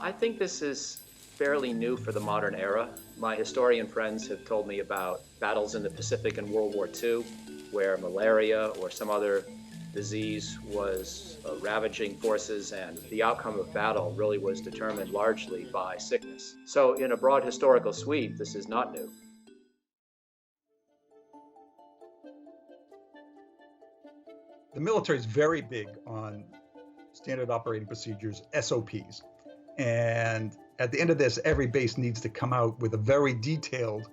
I think this is fairly new for the modern era. My historian friends have told me about battles in the Pacific in World War II, where malaria or some other disease was ravaging forces, and the outcome of battle really was determined largely by sickness. So in a broad historical sweep, this is not new. The military is very big on standard operating procedures, SOPs. And at the end of this, every base needs to come out with a very detailed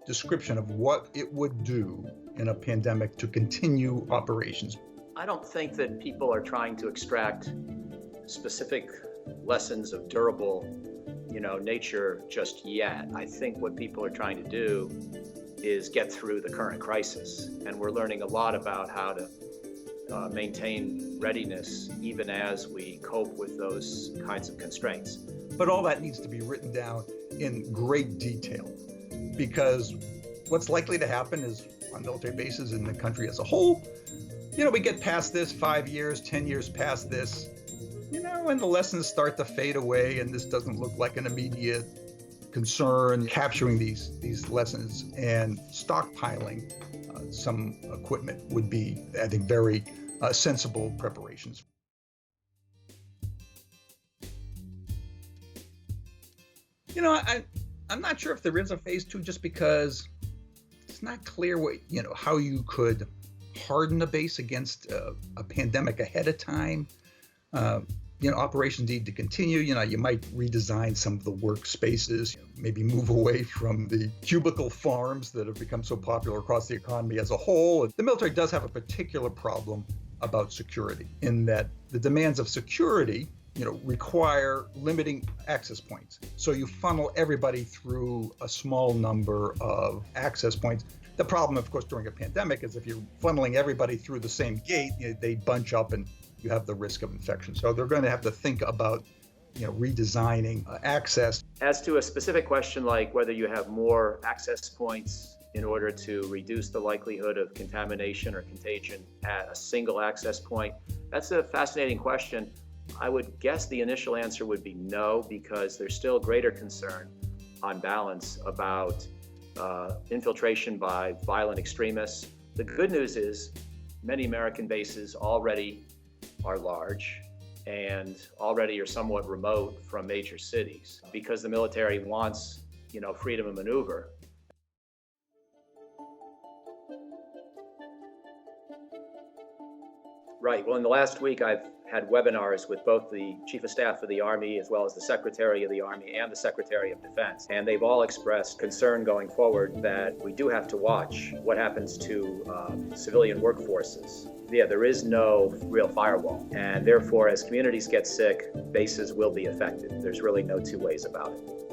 description of what it would do in a pandemic to continue operations. I don't think that people are trying to extract specific lessons of durable, nature just yet. I think what people are trying to do is get through the current crisis. And we're learning a lot about how to maintain readiness even as we cope with those kinds of constraints. But all that needs to be written down in great detail, because what's likely to happen is on military bases in the country as a whole, we get past this 5 years, 10 years past this, and the lessons start to fade away, and this doesn't look like an immediate concern. Capturing these lessons and stockpiling some equipment would be, I think, very sensible preparations. I'm not sure if there is a phase two, just because it's not clear how you could harden a base against a pandemic ahead of time. Operations need to continue. You might redesign some of the workspaces, maybe move away from the cubicle farms that have become so popular across the economy as a whole. The military does have a particular problem about security, in that the demands of security, require limiting access points. So you funnel everybody through a small number of access points. The problem, of course, during a pandemic is if you're funneling everybody through the same gate, they bunch up and you have the risk of infection. So they're going to have to think about, redesigning access. As to a specific question like whether you have more access points in order to reduce the likelihood of contamination or contagion at a single access point, that's a fascinating question. I would guess the initial answer would be no, because there's still greater concern on balance about infiltration by violent extremists. The good news is many American bases already are large and already are somewhat remote from major cities, because the military wants, freedom of maneuver. Right. Well, in the last week, I've had webinars with both the Chief of Staff of the Army, as well as the Secretary of the Army and the Secretary of Defense. And they've all expressed concern going forward that we do have to watch what happens to civilian workforces. Yeah, there is no real firewall. And therefore, as communities get sick, bases will be affected. There's really no two ways about it.